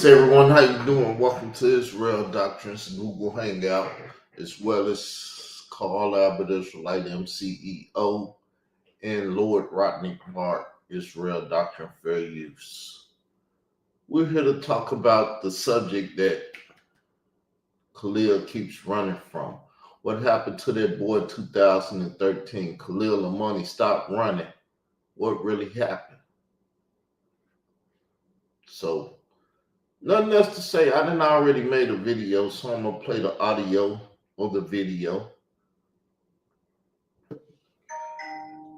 Greetings, everyone. How you doing? Welcome to Israel Doctrines Google Hangout, as well as Carl Albert Israelite MCEO and Lord Rodney Clark, Israel Doctrine Fair Use. We're here to talk about the subject that Khalil keeps running from. What happened to that boy in 2013? Khalil Amani Stop Running. What really happened? So, nothing else to say. I done already made a video, so I'm going to play the audio of the video.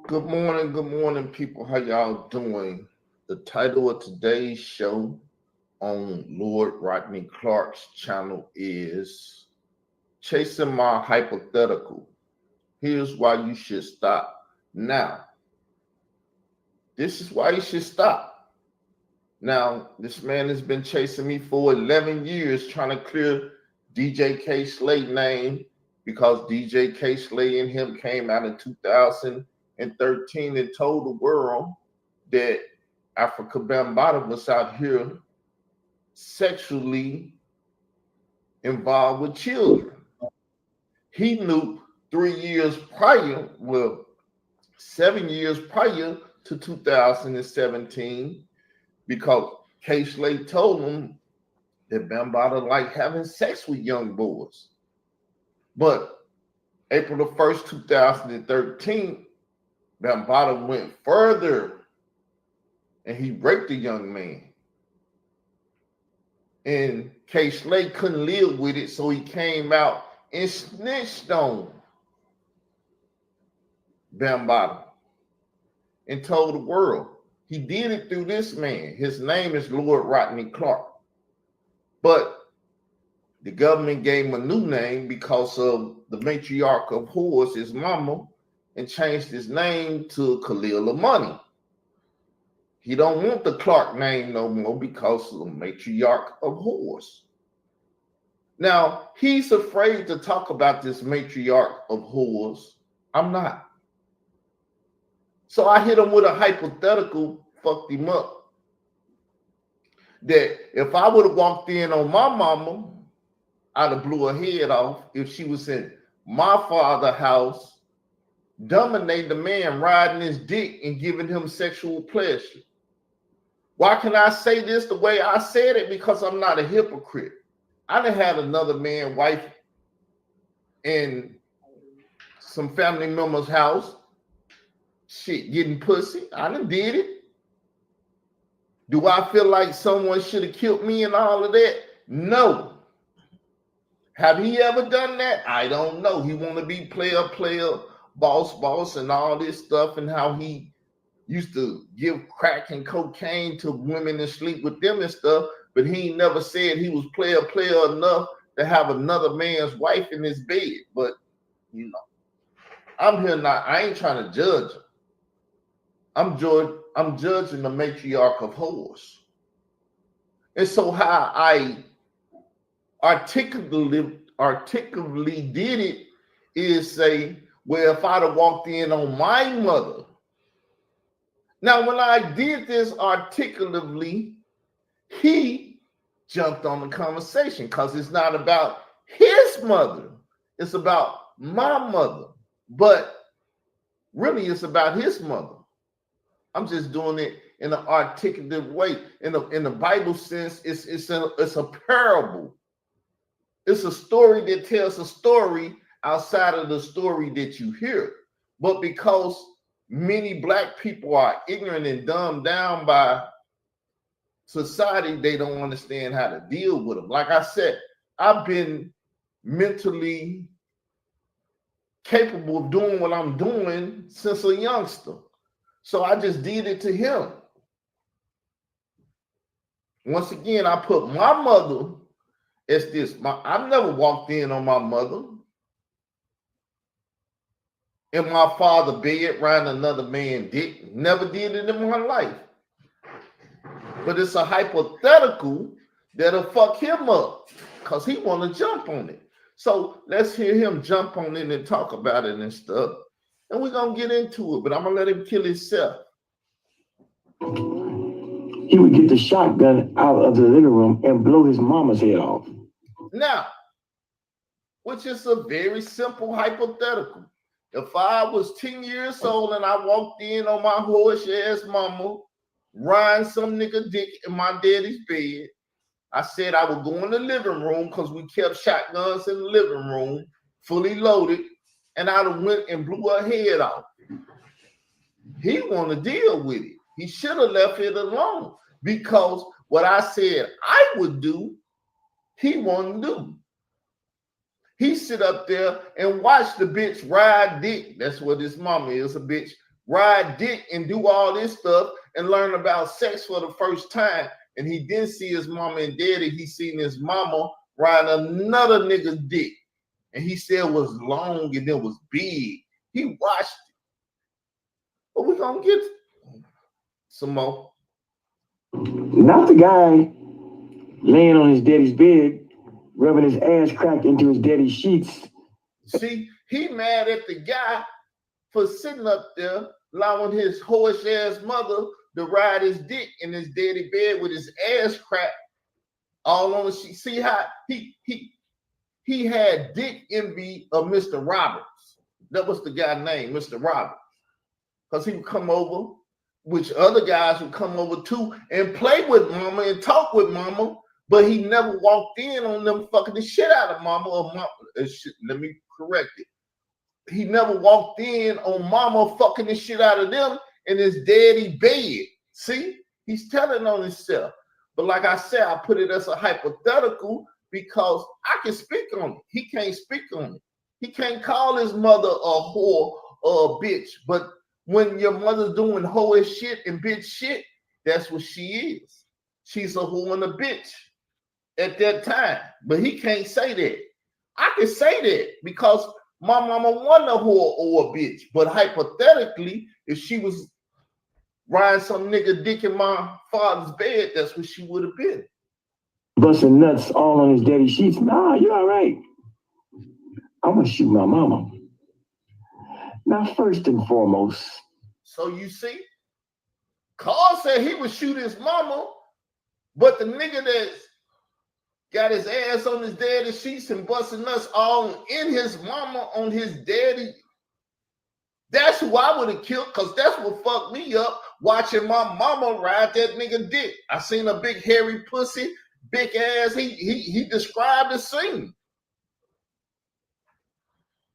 Good morning, people. How y'all doing? The title of today's show on Lord Rodney Clark's channel is Chasing My Hypothetical. Here's why you should stop. Now, this is why you should stop. Now, this man has been chasing me for 11 years trying to clear DJ K. Slay name because DJ K. Slay and him came out in 2013 and told the world that Africa Bambaataa was out here sexually involved with children. He knew 3 years prior, 7 years prior to 2017, because K. Slay told him that Bambaataa liked having sex with young boys. But April the 1st, 2013, Bambaataa went further and he raped a young man. And K. Slay couldn't live with it, so he came out and snitched on Bambaataa and told the world. He did it through this man. His name is Lord Rodney Clark. But the government gave him a new name because of the matriarch of whores, his mama, and changed his name to Khalil Amani. He don't want the Clark name no more because of the matriarch of whores. Now, he's afraid to talk about this matriarch of whores. I'm not. So I hit him with a hypothetical, fucked him up. That if I would have walked in on my mama, I'd have blew her head off if she was in my father's house, dominating the man, riding his dick and giving him sexual pleasure. Why can I say this the way I said it? Because I'm not a hypocrite. I done had another man's wife in some family member's house. Shit, getting pussy. I done did it. Do I feel like someone should have killed me and all of that? No. Have he ever done that? I don't know. He want to be player, boss, and all this stuff, and how he used to give crack and cocaine to women and sleep with them and stuff, but he never said he was player enough to have another man's wife in his bed. But, you know, I'm here now. I ain't trying to judge him. I'm judging the matriarch of whores. And so how I articulately did it is say, well, if I'd have walked in on my mother. Now, when I did this articulatively, he jumped on the conversation because it's not about his mother. It's about my mother. But really, it's about his mother. I'm just doing it in an articulative way. In the Bible sense, it's a parable. It's a story that tells a story outside of the story that you hear. But because many Black people are ignorant and dumbed down by society, they don't understand how to deal with them. Like I said, I've been mentally capable of doing what I'm doing since a youngster. So I just did it to him. Once again, I put my mother as this. I've never walked in on my mother in my father's bed around another man's dick. Never did it in my life. But it's a hypothetical that'll fuck him up because he want to jump on it. So let's hear him jump on it and talk about it and stuff. And we're going to get into it, but I'm going to let him kill himself. he would get the shotgun out of the living room and blow his mama's head off. Now, which is a very simple hypothetical. If I was 10 years old and I walked in on my horse ass mama, riding some nigga dick in my daddy's bed, I said I would go in the living room because we kept shotguns in the living room, fully loaded, and I'd have went and blew her head off. He want to deal with it. He should have left it alone because what I said I would do, he won't do. He sit up there and watch the bitch ride dick. That's what his mama is, a bitch. Ride dick and do all this stuff and learn about sex for the first time. And he didn't see his mama and daddy. He seen his mama ride another nigga's dick. And he said it was long and it was big. He watched it. But we're going to get some more. Not the guy laying on his daddy's bed, rubbing his ass crack into his daddy's sheets. See, he mad at the guy for sitting up there allowing his horse ass mother to ride his dick in his daddy bed with his ass crack all on the sheet. See how he had dick envy of Mr. Roberts. That was the guy's name, Mr. Roberts. Because he would come over, which other guys would come over too, and play with mama and talk with mama, but he never walked in on them fucking the shit out of mama or mama. Let me correct it. He never walked in on mama fucking the shit out of them in his daddy bed. See, he's telling on himself. But like I said, I put it as a hypothetical because I can speak on it. He can't speak on it. He can't call his mother a whore or a bitch. But when your mother's doing whore shit and bitch shit, that's what she is. She's a whore and a bitch at that time. But he can't say that. I can say that because my mama wasn't a whore or a bitch. But hypothetically, if she was riding some nigga dick in my father's bed, that's what she would have been. Busting nuts all on his daddy sheets. Nah, you're all right. I'm gonna shoot my mama. Now, first and foremost. So you see, Carl said he would shoot his mama, but the nigga that's got his ass on his daddy's sheets and busting nuts all in his mama on his daddy, that's who I would have killed, because that's what fucked me up, watching my mama ride that nigga dick. I seen a big hairy pussy, big ass. He described the scene.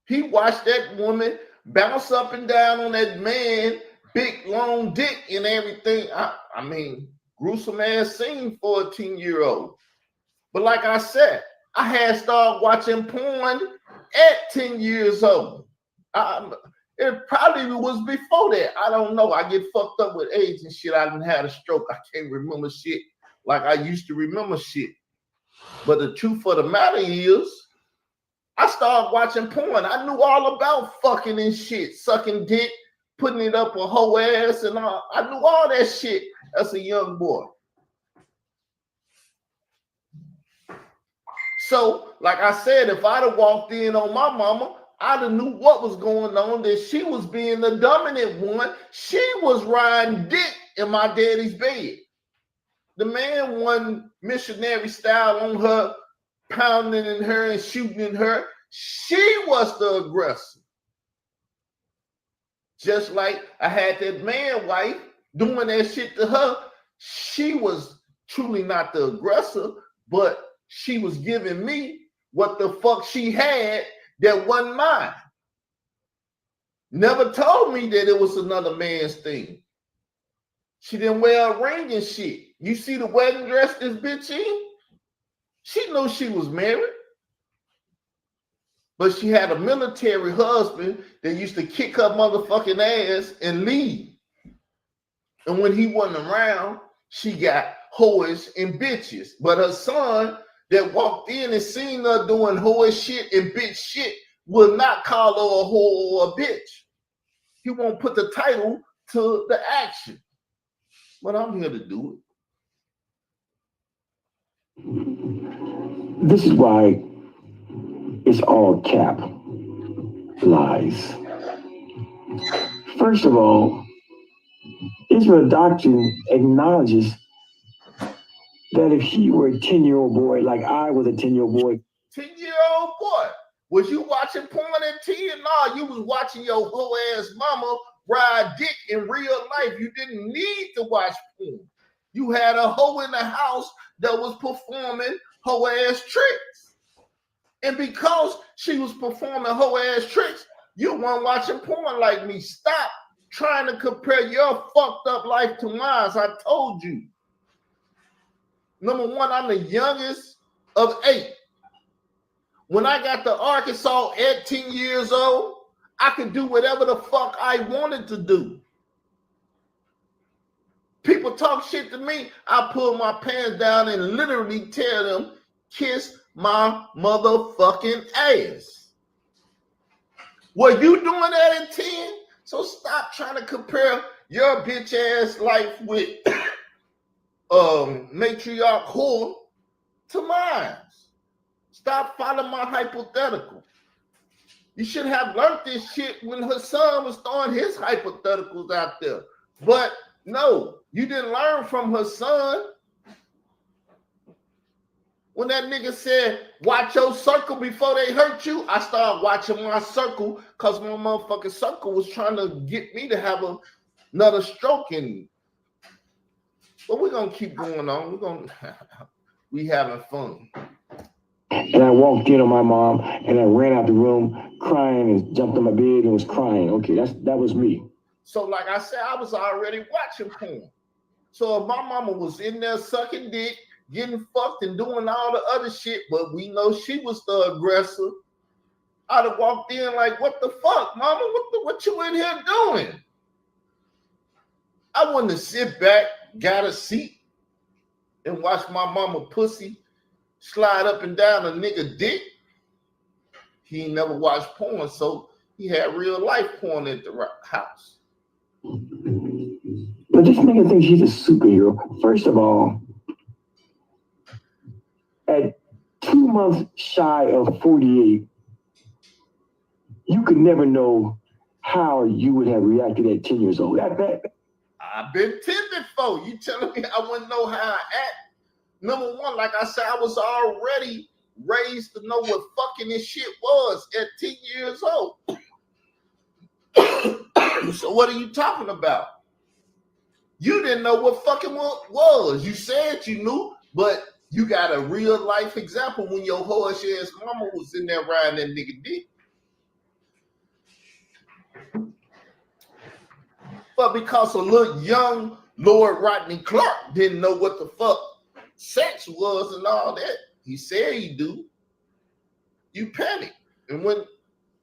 He watched that woman bounce up and down on that man, big long dick and everything. I mean, gruesome ass scene for a 10-year-old. But like I said, I had started watching porn at 10 years old. It probably was before that. I don't know. I get fucked up with age and shit. I didn't have a stroke. I can't remember shit like I used to remember shit. But the truth of the matter is, I started watching porn. I knew all about fucking and shit, sucking dick, putting it up a whole ass, and all. I knew all that shit as a young boy. So, like I said, if I'd have walked in on my mama, I'd have knew what was going on, that she was being the dominant one. She was riding dick in my daddy's bed. The man wasn't missionary style on her, pounding in her and shooting in her. She was the aggressor. Just like I had that man wife doing that shit to her. She was truly not the aggressor, but she was giving me what the fuck she had that wasn't mine. Never told me that it was another man's thing. She didn't wear a ring and shit. You see the wedding dress this bitch in? She knew she was married. But she had a military husband that used to kick her motherfucking ass and leave. And when he wasn't around, she got whores and bitches. But her son that walked in and seen her doing whore shit and bitch shit will not call her a whore or a bitch. He won't put the title to the action. But I'm here to do it. This is why it's all cap lies. First of all, Israel doctrine acknowledges that if he were a 10-year-old boy, like I was a 10-year-old boy. 10-year-old boy. Was you watching porn at 10? No, you was watching your whole ass mama ride dick in real life. You didn't need to watch porn. You had a hoe in the house that was performing hoe ass tricks. And because she was performing hoe ass tricks, you weren't watching porn like me. Stop trying to compare your fucked up life to mine. I told you. Number one, I'm the youngest of 8. When I got to Arkansas at 10 years old, I could do whatever the fuck I wanted to do. People talk shit to me, I pull my pants down and literally tell them, kiss my motherfucking ass. Were you doing that at 10? So stop trying to compare your bitch ass life with matriarch whore to mine. Stop following my hypothetical. You should have learned this shit when her son was throwing his hypotheticals out there. But no, you didn't learn from her son. When that nigga said, watch your circle before they hurt you, I started watching my circle because my motherfucking circle was trying to get me to have another stroke in. But we're going to keep going on. We having fun. And I walked in on my mom and I ran out the room crying and jumped on my bed and was crying. Okay, that was me. So like I said, I was already watching porn. So if my mama was in there sucking dick, getting fucked and doing all the other shit, but we know she was the aggressor, I'd have walked in like, what the fuck, mama? What you in here doing? I wanted to sit back, got a seat, and watch my mama pussy slide up and down a nigga dick. He ain't never watched porn, so he had real life porn at the house. But this nigga thinks he's a superhero. First of all, at 2 months shy of 48, you could never know how you would have reacted at 10 years old. I've been 10 before. You telling me I wouldn't know how I act? Number one, like I said, I was already raised to know what fucking this shit was at 10 years old. So what are you talking about? You didn't know what fucking was. You said you knew, but you got a real life example when your horse ass mama was in there riding that nigga dick. But because a little young Lord Rodney Clark didn't know what the fuck sex was and all that, he said he do, you panic and went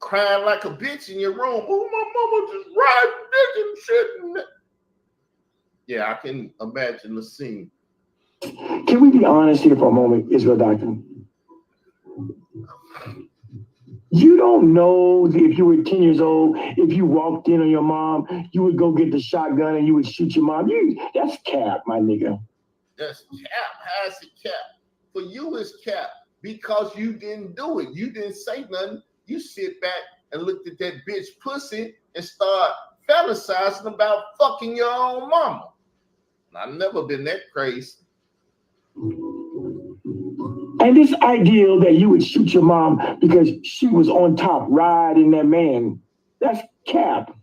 crying like a bitch in your room. Oh, my mama just riding dick and shit. And yeah, I can imagine the scene. Can we be honest here for a moment, Israel Doctor? You don't know if you were 10 years old, if you walked in on your mom, you would go get the shotgun and you would shoot your mom. That's cap, my nigga. That's cap. How's it cap? For you, it's cap because you didn't do it. You didn't say nothing. You sit back and looked at that bitch pussy and start fantasizing about fucking your own mama. I've never been that crazy. And this ideal that you would shoot your mom because she was on top riding that man, that's cap.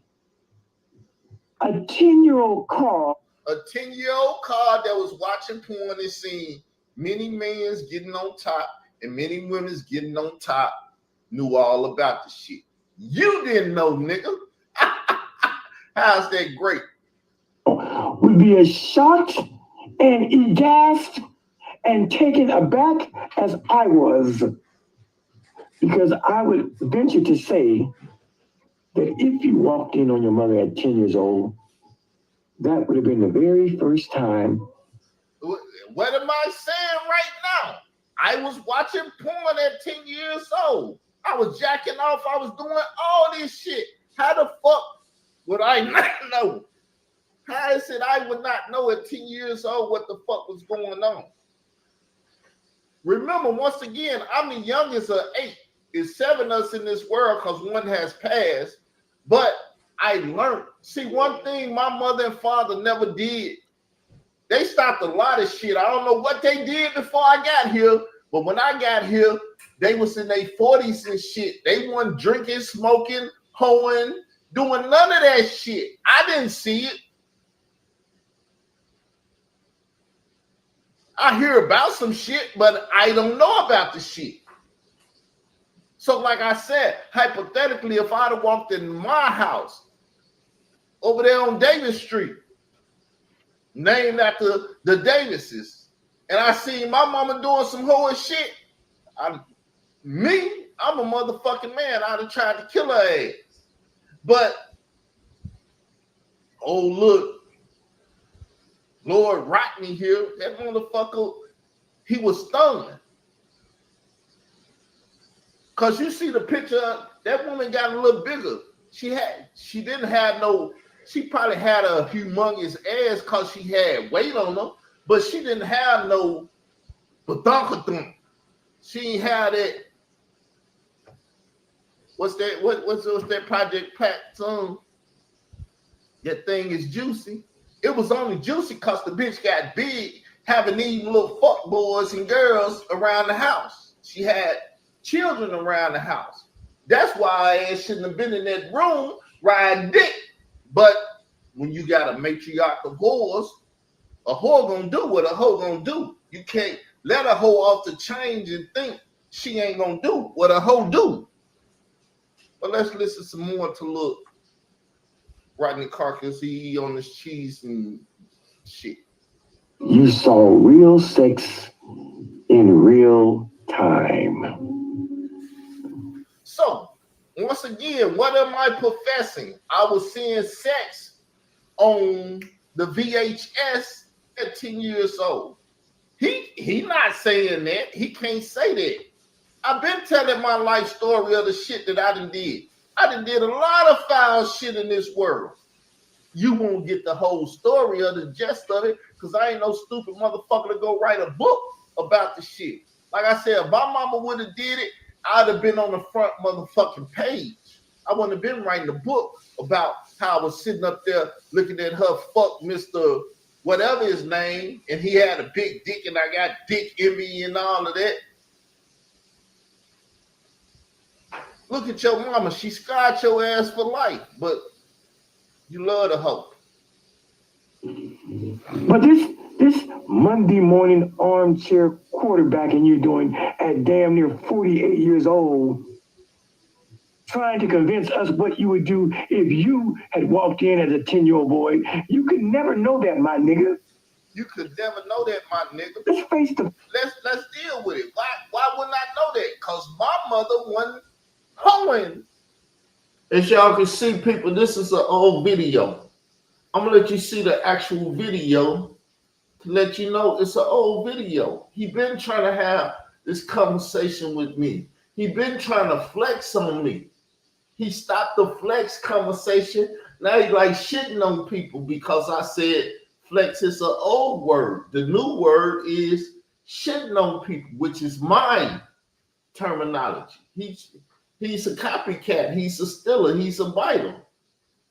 A 10-year-old car. A 10-year-old car that was watching porn and seeing many men's getting on top and many women's getting on top knew all about the shit. You didn't know, nigga. How's that great? Would be as shocked and aghast and taken aback as I was, because I would venture to say that if you walked in on your mother at 10 years old, that would have been the very first time. What am I saying right now? I was watching porn at 10 years old. I was jacking off. I was doing all this shit. How the fuck would I not know? How is it I would not know at 10 years old what the fuck was going on? Remember, once again, I'm the youngest of 8. There's 7 of us in this world because one has passed. But I learned. See, one thing my mother and father never did. They stopped a lot of shit. I don't know what they did before I got here, but when I got here, they was in their 40s and shit. They weren't drinking, smoking, hoeing, doing none of that shit. I didn't see it. I hear about some shit, but I don't know about the shit. So like I said, hypothetically, if I'd have walked in my house over there on Davis Street, named after the Davises, and I seen my mama doing some hoeing shit, I'm a motherfucking man. I'd have tried to kill her ass. But, oh, look, Lord Rodney here, that motherfucker, he was stunned. Because you see the picture, that woman got a little bigger. She probably had a humongous ass because she had weight on her, but she didn't have no badunkadunk. She ain't had that. What's that Project Pat song? That thing is juicy. It was only juicy because the bitch got big, having these little fuck boys and girls around the house. She had children around the house. That's why I shouldn't have been in that room riding dick. But when you got a matriarch of whores, a whore gonna do what a hoe gonna do. You can't let a hoe off the chain and think she ain't gonna do what a hoe do. But let's listen some more to look Rodney Carcass, he on his cheese and shit. You saw real sex in real time. So, once again, what am I professing? I was seeing sex on the VHS at 10 years old. He not saying that. He can't say that. I've been telling my life story of the shit that I done did. I done did a lot of foul shit in this world. You won't get the whole story of the gist of it because I ain't no stupid motherfucker to go write a book about the shit. Like I said, if my mama would have did it, I'd have been on the front motherfucking page. I wouldn't have been writing a book about how I was sitting up there looking at her fuck Mr. whatever his name, and he had a big dick and I got dick envy and all of that. Look at your mama. She scarred your ass for life, but you love the hoe. But this Monday morning armchair quarterbacking you're doing at damn near 48 years old, trying to convince us what you would do if you had walked in as a 10-year-old boy, you could never know that, my nigga. You could never know that, my nigga. Let's face the. Let's deal with it. Why wouldn't I know that? Because my mother wasn't hoeing. As y'all can see, people, this is an old video. I'm gonna let you see the actual video to let you know it's an old video. He been trying to have this conversation with me. He been trying to flex on me. He stopped the flex conversation. Now he like shitting on people because I said flex is an old word. The new word is shitting on people, which is my terminology. He's a copycat. He's a stealer. He's a biter.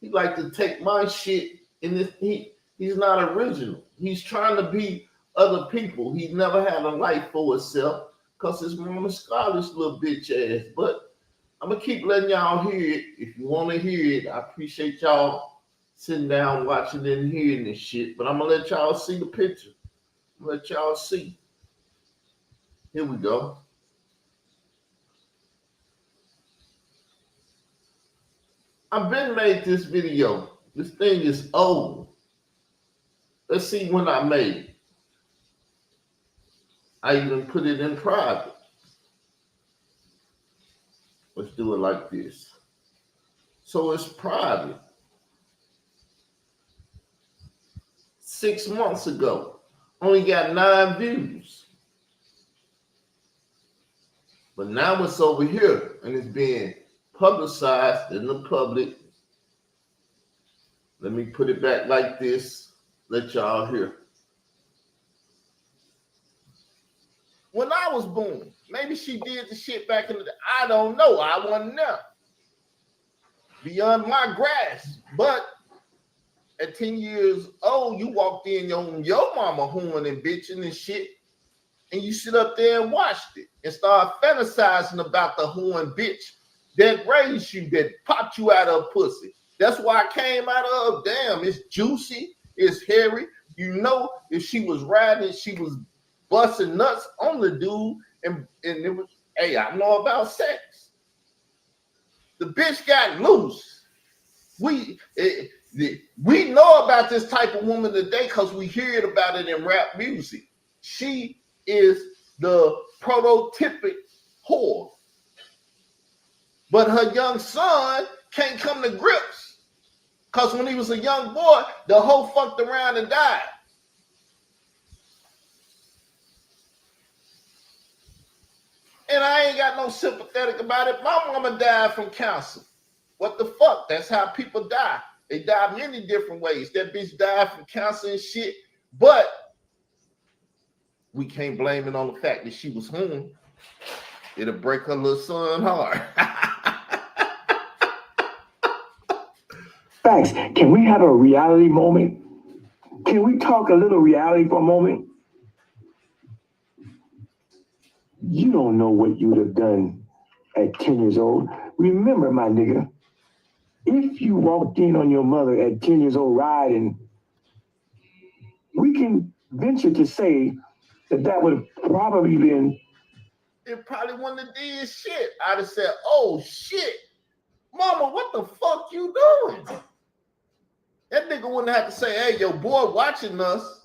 He like to take my shit and he's not original. He's trying to be other people. He's never had a life for himself because his mama scarred this little bitch ass. But I'm going to keep letting y'all hear it. If you want to hear it, I appreciate y'all sitting down, watching and hearing this shit. But I'm going to let y'all see the picture. I'm going to let y'all see. Here we go. I've been made this video. This thing is old. Let's see when I made it. I even put it in private. Let's do it like this. So it's private. 6 months ago. Only got 9 views. But now it's over here and it's being publicized in the public. Let me put it back like this. Let y'all hear. When I was born, maybe she did the shit back in the day. I don't know. I wasn't there. Beyond my grasp. But At 10 years old, you walked in on your mama hooing and bitching and shit, and you sit up there and watched it and start fantasizing about the hooing bitch that raised you, that popped you out of pussy. That's why I came out of, damn, it's juicy, it's hairy. You know, if she was riding, she was busting nuts on the dude, and it was, hey, I know about sex. The bitch got loose. We know about this type of woman today because we hear about it in rap music. She is the prototypic whore. But her young son can't come to grips because when he was a young boy, the hoe fucked around and died. And I ain't got no sympathetic about it. My mama died from cancer. What the fuck? That's how people die. They die many different ways. That bitch died from cancer and shit. But we can't blame it on the fact that she was home. It'll break her little son heart. Facts. Can we have a reality moment? Can we talk a little reality for a moment? You don't know what you would have done at 10 years old. Remember, my nigga, if you walked in on your mother at 10 years old riding, we can venture to say that would have probably been. It probably wouldn't have did shit. I'd have said, oh shit, mama, what the fuck you doing? That nigga wouldn't have to say, hey, your boy watching us.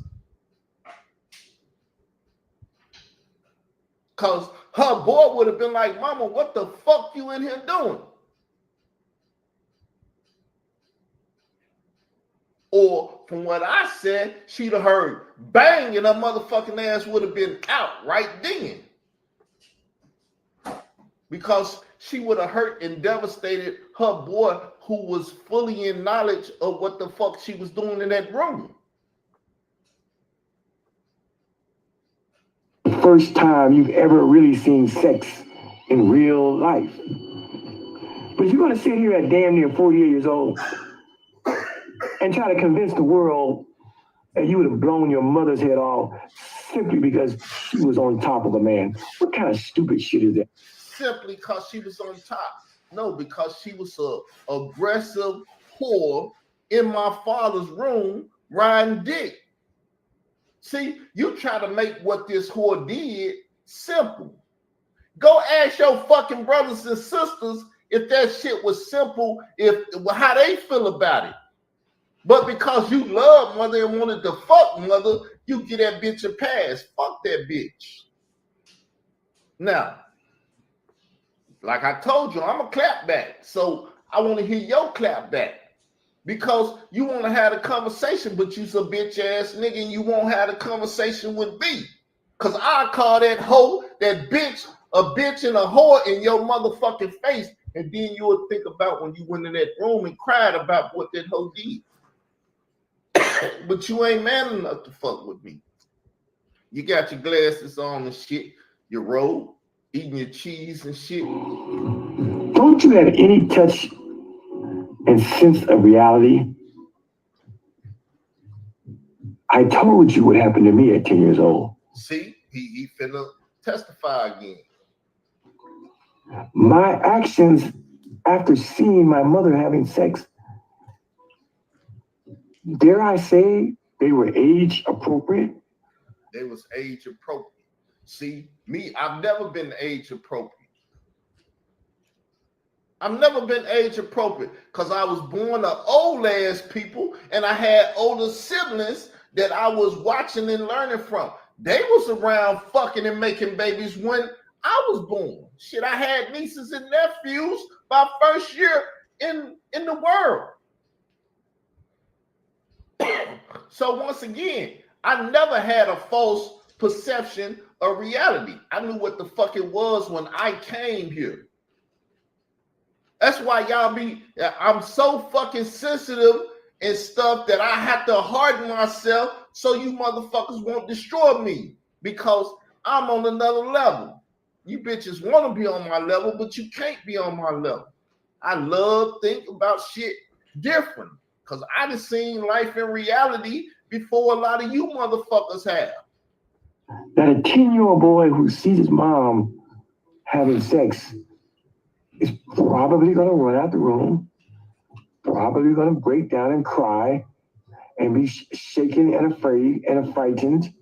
Because her boy would have been like, mama, what the fuck you in here doing? Or from what I said, she'd have heard bang and her motherfucking ass would have been out right then. Because she would have hurt and devastated her boy who was fully in knowledge of what the fuck she was doing in that room. First time you've ever really seen sex in real life. But you're going to sit here at damn near 48 years old and try to convince the world that you would have blown your mother's head off simply because she was on top of a man. What kind of stupid shit is that? Simply because she was on top. No, because she was a aggressive whore in my father's room riding dick. See, you try to make what this whore did simple. Go ask your fucking brothers and sisters if that shit was simple, if how they feel about it. But because you love mother and wanted to fuck mother, you get that bitch a pass. Fuck that bitch. Now, like I told you, I'm a clap back. So I want to hear your clap back. Because you want to have a conversation, but you's a bitch ass nigga and you won't have a conversation with me. Because I call that hoe, that bitch, a bitch and a whore in your motherfucking face. And then you would think about when you went in that room and cried about what that hoe did. But you ain't man enough to fuck with me. You got your glasses on and shit, your robe, eating your cheese and shit. Don't you have any touch and sense of reality? I told you what happened to me at 10 years old. See, he finna testify again. My actions after seeing my mother having sex, dare I say, they were age appropriate? They was age appropriate. See, me, I've never been age appropriate. I've never been age appropriate because I was born to old ass people and I had older siblings that I was watching and learning from. They was around fucking and making babies when I was born. Shit, I had nieces and nephews my first year in the world. So once again, I never had a false perception of reality. I knew what the fuck it was when I came here. That's why I'm so fucking sensitive and stuff that I have to harden myself so you motherfuckers won't destroy me because I'm on another level. You bitches want to be on my level, but you can't be on my level. I think about shit different Because I done seen life in reality before a lot of you motherfuckers have. That a 10-year-old boy who sees his mom having sex is probably going to run out the room, probably going to break down and cry and be shaken and afraid and frightened.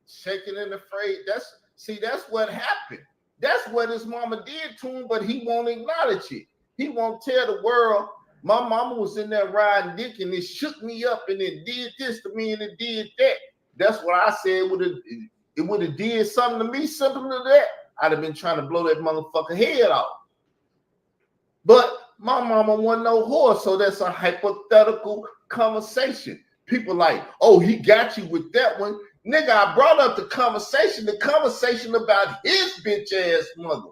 Shaken and afraid. That's what happened. That's what his mama did to him, but he won't acknowledge it. He won't tell the world, my mama was in there riding dick and it shook me up and it did this to me and it did that. That's what I said. It would have did something to me similar to that. I'd have been trying to blow that motherfucker head off. But my mama wasn't no whore, so that's a hypothetical conversation. People like, oh, he got you with that one. Nigga, I brought up the conversation about his bitch ass mother.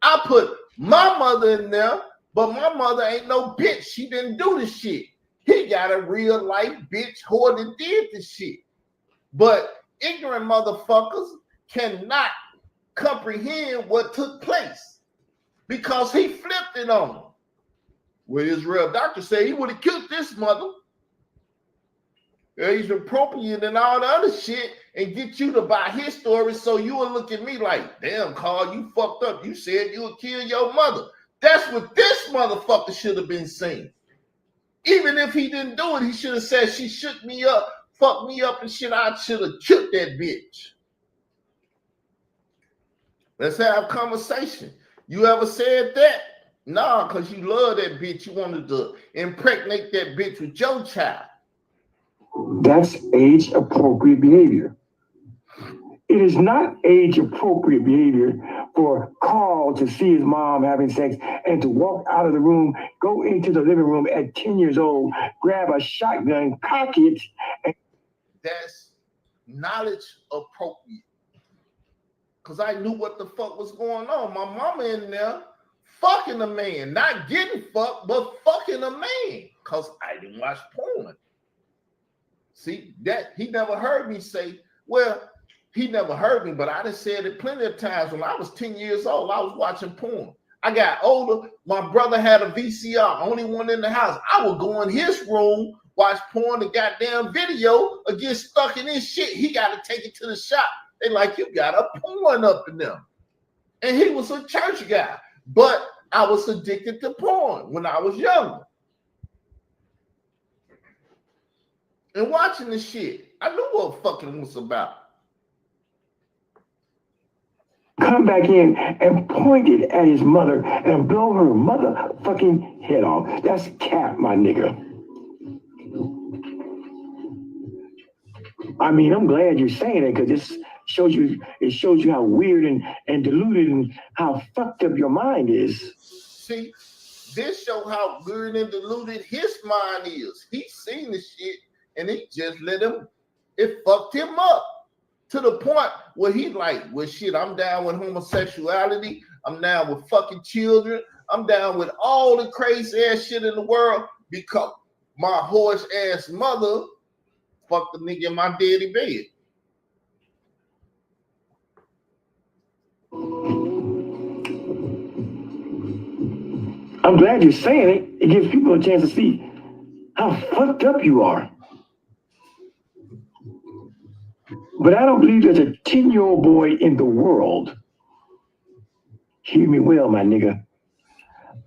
I put my mother in there, but my mother ain't no bitch. She didn't do the shit. He got a real life bitch whore that did the shit. But ignorant motherfuckers cannot comprehend what took place because he flipped it on them. Well, his real doctor said he would have killed this mother. He's appropriate and all the other shit and get you to buy his story so you will look at me like, damn, Carl, you fucked up. You said you would kill your mother. That's what this motherfucker should have been saying. Even if he didn't do it, he should have said she shook me up, fucked me up and shit. I should have killed that bitch. Let's have a conversation. You ever said that? Nah, because you love that bitch. You wanted to impregnate that bitch with your child. That's age-appropriate behavior. It is not age-appropriate behavior for Carl to see his mom having sex and to walk out of the room, go into the living room at 10 years old, grab a shotgun, cock it. That's knowledge appropriate. Because I knew what the fuck was going on. My mama in there fucking a man. Not getting fucked, but fucking a man. Because I didn't watch porn. See, that he never heard me say, well, he never heard me, but I done said it plenty of times. When I was 10 years old, I was watching porn. I got older. My brother had a VCR, only one in the house. I would go in his room, watch porn, the goddamn video, or get stuck in his shit. He got to take it to the shop. They like, you got a porn up in them. And he was a church guy. But I was addicted to porn when I was younger. And watching the shit, I knew what fucking was about. Come back in and point it at his mother and blow her motherfucking head off. That's cap, my nigga. I mean, I'm glad you're saying it because it shows you how weird and deluded and how fucked up your mind is. See, this show how weird and deluded his mind is. He's seen the shit and he just it fucked him up to the point where he like, well, shit, I'm down with homosexuality. I'm down with fucking children. I'm down with all the crazy ass shit in the world because my horse ass mother fucked the nigga in my daddy bed. I'm glad you're saying it. It gives people a chance to see how fucked up you are. But I don't believe there's a 10-year-old boy in the world. Hear me well, my nigga.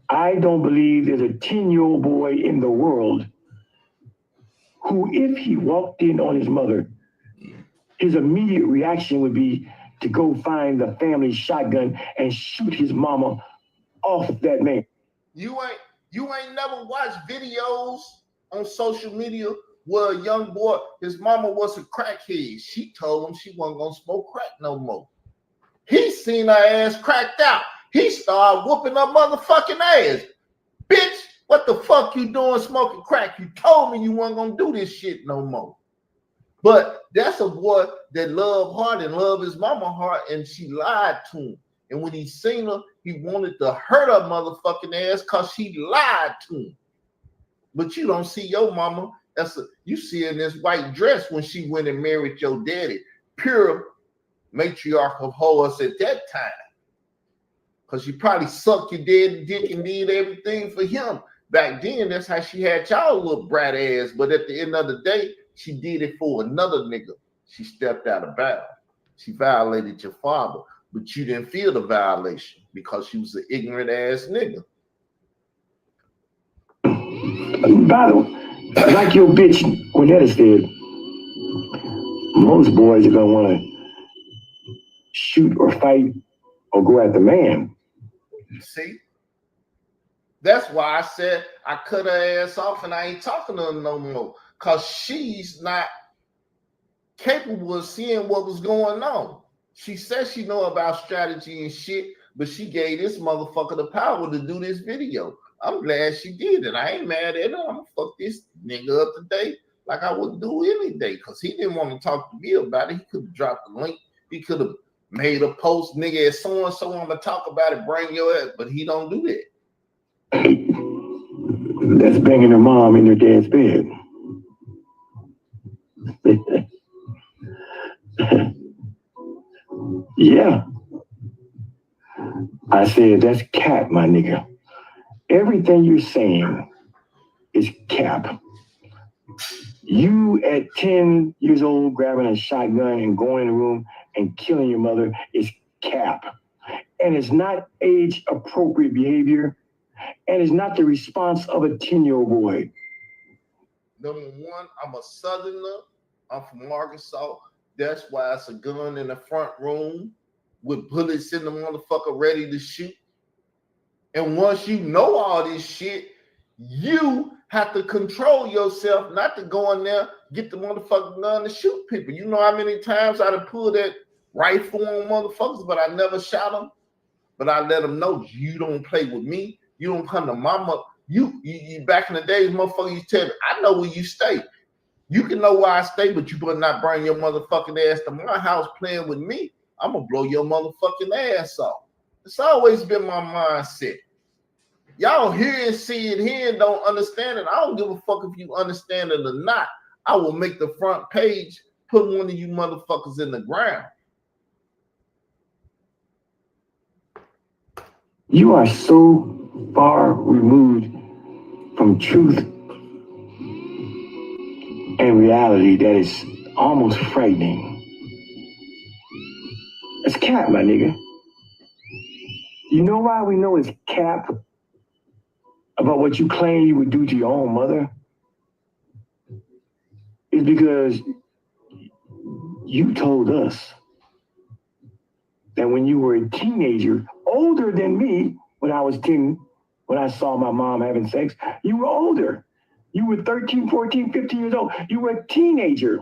I don't believe there's a 10-year-old boy in the world who, if he walked in on his mother, his immediate reaction would be to go find the family shotgun and shoot his mama off that man. You ain't never watched videos on social media where a young boy, his mama was a crackhead. She told him she wasn't gonna smoke crack no more. He seen her ass cracked out. He started whooping her motherfucking ass. Bitch, what the fuck you doing smoking crack? You told me you weren't gonna do this shit no more. But that's a boy that loved hard and loved his mama hard, and she lied to him. And when he seen her, he wanted to hurt her motherfucking ass because she lied to him. But you don't see your mama. You see her in this white dress when she went and married your daddy. Pure matriarch of horrors at that time. Because she probably sucked your daddy dick and did everything for him. back then, that's how she had y'all little brat ass. But at the end of the day, she did it for another nigga. She stepped out of bounds. She violated your father, but you didn't feel the violation because she was an ignorant ass nigga. By the way, like your bitch Cornetta said, most boys are gonna want to shoot or fight or go at the man. See? That's why I said I cut her ass off and I ain't talking to her no more. Because she's not capable of seeing what was going on. She says she know about strategy and shit, but she gave this motherfucker the power to do this video. I'm glad she did it. I ain't mad at her. I'm gonna fuck this nigga up today like I would do any day, because he didn't want to talk to me about it. He could have dropped the link. He could have made a post, nigga, as so-and-so, I'm gonna talk about it, bring your ass, but he don't do that. That's banging her mom in her dad's bed. Yeah. I said, that's cap, my nigga. Everything you're saying is cap. You at 10 years old grabbing a shotgun and going in the room and killing your mother is cap. And it's not age appropriate behavior. And it's not the response of a 10-year-old boy. Number one, I'm a Southerner. I'm from Arkansas. That's why it's a gun in the front room with bullets in the motherfucker ready to shoot. And once you know all this shit, you have to control yourself not to go in there, get the motherfucking gun to shoot people. You know how many times I'd have pulled that rifle on motherfuckers, but I never shot them. But I let them know, you don't play with me. You don't come to mama. You back in the days, motherfucker, you tell me, I know where you stay. You can know where I stay, but you better not bring your motherfucking ass to my house playing with me. I'm going to blow your motherfucking ass off. It's always been my mindset. Y'all hear and see it here and don't understand it. I don't give a fuck if you understand it or not. I will make the front page, put one of you motherfuckers in the ground. You are so far removed from truth and reality that is almost frightening. It's cap, my nigga. You know why we know it's cap about what you claim you would do to your own mother? It's because you told us that when you were a teenager, older than me, when I was 10, when I saw my mom having sex, you were older. You were 13, 14, 15 years old. You were a teenager.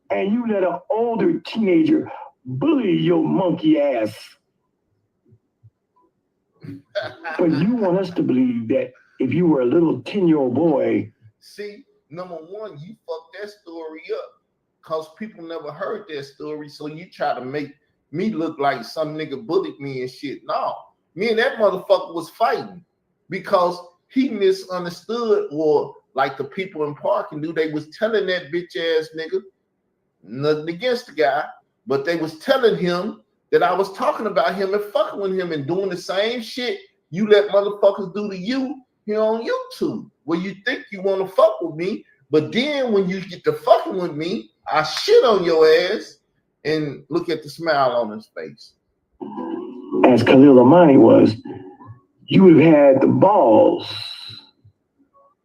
And you let an older teenager bully your monkey ass. But you want us to believe that if you were a little 10-year-old boy. See, number one, you fucked that story up because people never heard that story. So you try to make me look like some nigga bullied me and shit. No, me and that motherfucker was fighting because he misunderstood, or like the people in parking do, they was telling that bitch ass nigga, nothing against the guy, but they was telling him that I was talking about him and fucking with him and doing the same shit you let motherfuckers do to you here on YouTube, where you think you want to fuck with me, but then when you get to fucking with me, I shit on your ass and look at the smile on his face. As Khalil Amani was, you would have had the balls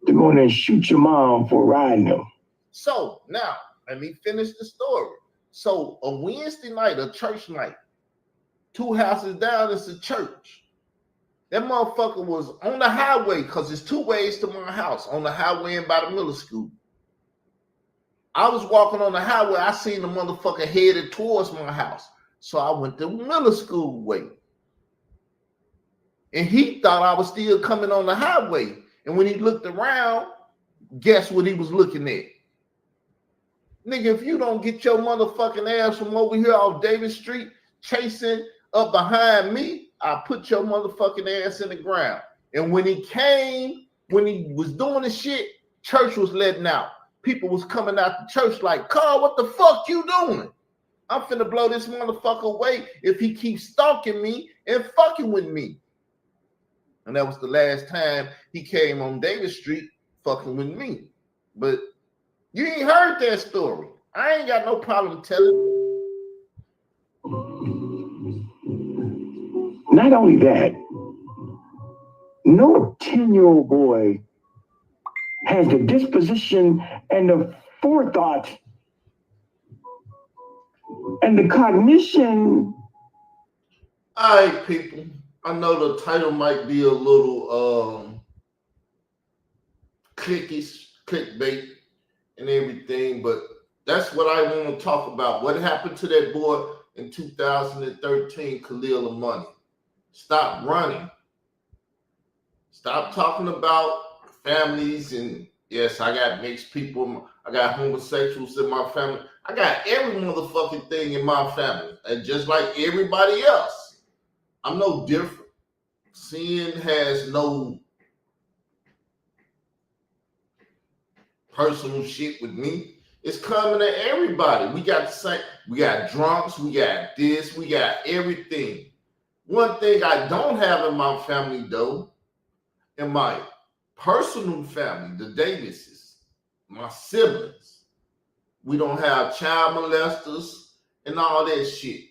to go in there and shoot your mom for riding him. So now, let me finish the story. So a Wednesday night, a church night, 2 houses down, it's a church. That motherfucker was on the highway, because there's 2 ways to my house, on the highway and by the middle school. I was walking on the highway, I seen the motherfucker headed towards my house. So I went the middle school way. And he thought I was still coming on the highway. And when he looked around, guess what he was looking at? Nigga, if you don't get your motherfucking ass from over here off Davis Street chasing up behind me, I'll put your motherfucking ass in the ground. And when he came, when he was doing the shit, church was letting out. People was coming out the church like, Carl, what the fuck you doing? I'm finna blow this motherfucker away if he keeps stalking me and fucking with me. And that was the last time he came on Davis Street fucking with me. But you ain't heard that story. I ain't got no problem telling. Not only that, no 10-year-old boy has the disposition and the forethought and the cognition. All right, people. I know the title might be a little clickbait and everything, but that's what I want to talk about. What happened to that boy in 2013, Khalil Amani? Stop running. Stop talking about families and yes, I got mixed people. I got homosexuals in my family. I got every motherfucking thing in my family. And just like everybody else, I'm no different. Sin has no personal shit with me. It's coming to everybody. We got the same. We got drunks. We got this. We got everything. One thing I don't have in my family, though, in my personal family, the Davises, my siblings, we don't have child molesters and all that shit.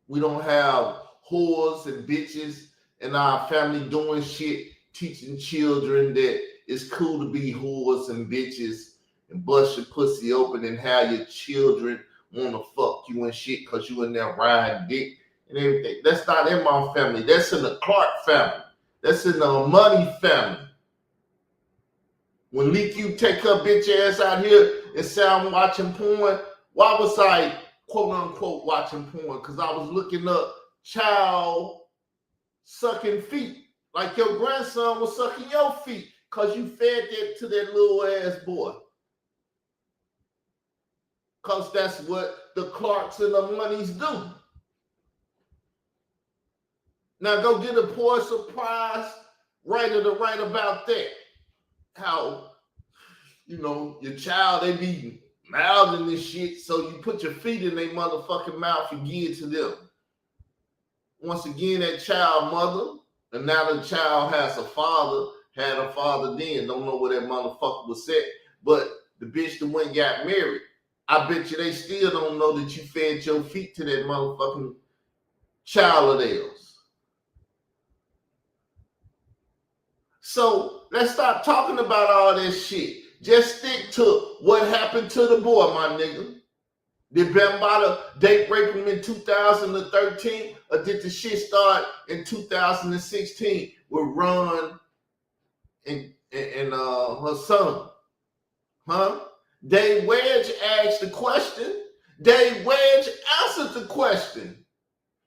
We don't have whores and bitches in our family doing shit, teaching children that it's cool to be whores and bitches and bust your pussy open and have your children want to fuck you and shit because you in there riding dick and everything. That's not in my family. That's in the Clark family. That's in the Money family. When Leaky take her bitch ass out here and say I'm watching porn, why was I quote unquote watching porn? Because I was looking up child sucking feet. Like your grandson was sucking your feet because you fed that to that little ass boy. Because that's what the Clarks and the Moneys do. Now go get a poor surprise writer to write about that. How, you know, your child, they be mouthing this shit, so you put your feet in their motherfucking mouth and give it to them. Once again, that child mother, and now the child has a father, had a father then, don't know where that motherfucker was at, but the bitch that went and got married, I bet you they still don't know that you fed your feet to that motherfucking child of theirs. So let's stop talking about all this shit. Just stick to what happened to the boy, my nigga. Did Bambaataa date rape him in 2013, or did the shit start in 2016 with Ron and her son? Huh? Dave Wedge asked the question. Dave Wedge answered the question.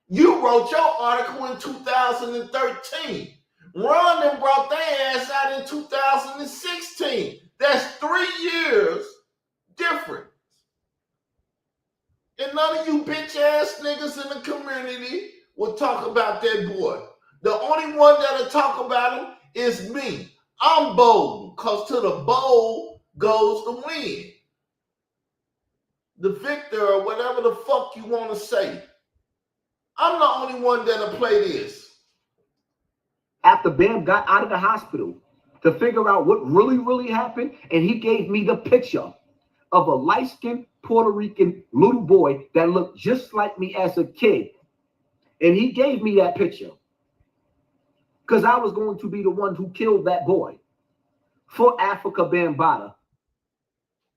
You wrote your article in 2013. Ron then brought their ass out in 2016. That's 3 years different. And none of you bitch ass niggas in the community will talk about that boy. The only one that'll talk about him is me. I'm bold, because to the bold goes the win. The victor, or whatever the fuck you want to say. I'm the only one that'll play this. After Bam got out of the hospital to figure out what really happened, and he gave me the picture of a light-skinned Puerto Rican little boy that looked just like me as a kid. And he gave me that picture because I was going to be the one who killed that boy for Africa Bambaataa.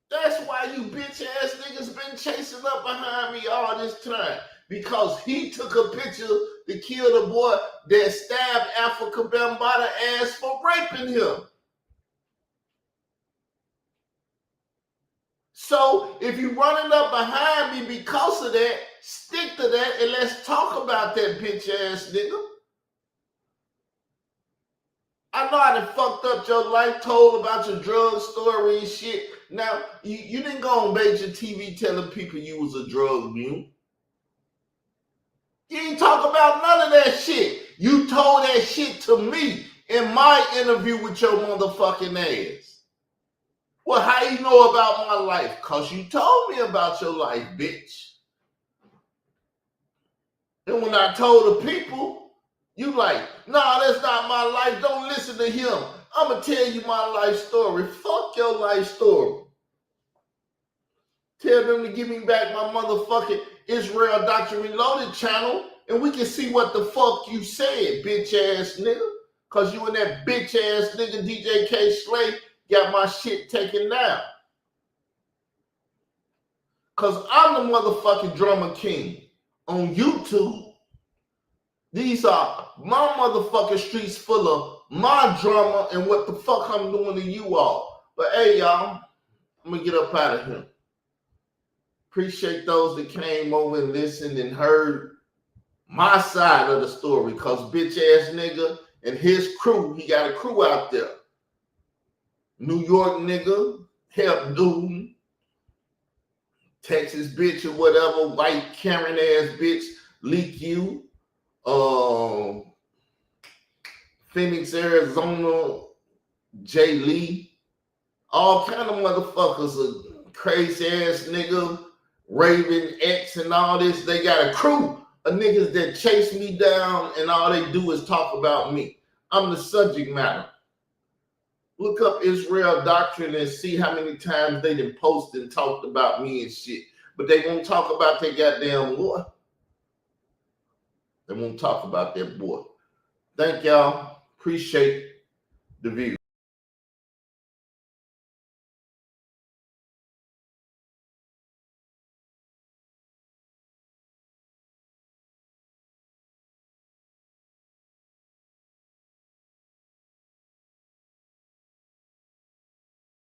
That's why you bitch ass niggas been chasing up behind me all this time. Because he took a picture to kill the boy that stabbed Africa Bambaataa ass for raping him. So if you running up behind me because of that, stick to that and let's talk about that bitch ass nigga. I know I done fucked up your life, told about your drug story and shit. Now, you didn't go on major TV telling people you was a drug mule. You ain't talk about none of that shit. You told that shit to me in my interview with your motherfucking ass. Well, how you know about my life? Because you told me about your life, bitch. And when I told the people, You like, nah, that's not my life. Don't listen to him. I'm going to tell you my life story. Fuck your life story. Tell them to give me back my motherfucking Israel Doctrine Reloaded channel, and we can see what the fuck you said, bitch ass nigga. Cause you and that bitch ass nigga DJ K Slay got my shit taken down. Cause I'm the motherfucking drummer king on YouTube. These are my motherfucking streets full of my drama and what the fuck I'm doing to you all. But hey, y'all, I'm gonna get up out of here. Appreciate those that came over and listened and heard my side of the story. Cause bitch ass nigga and his crew, he got a crew out there. New York nigga, help dude, Texas bitch or whatever, white Karen ass bitch, leak you. Phoenix, Arizona, Jay Lee, all kind of motherfuckers, a crazy ass nigga, Raven X and all this. They got a crew of niggas that chase me down and all they do is talk about me. I'm the subject matter. Look up Israel Doctrine and see how many times they done posted and talked about me and shit. But they won't talk about their goddamn boy. They won't talk about their boy. Thank y'all. Appreciate the view.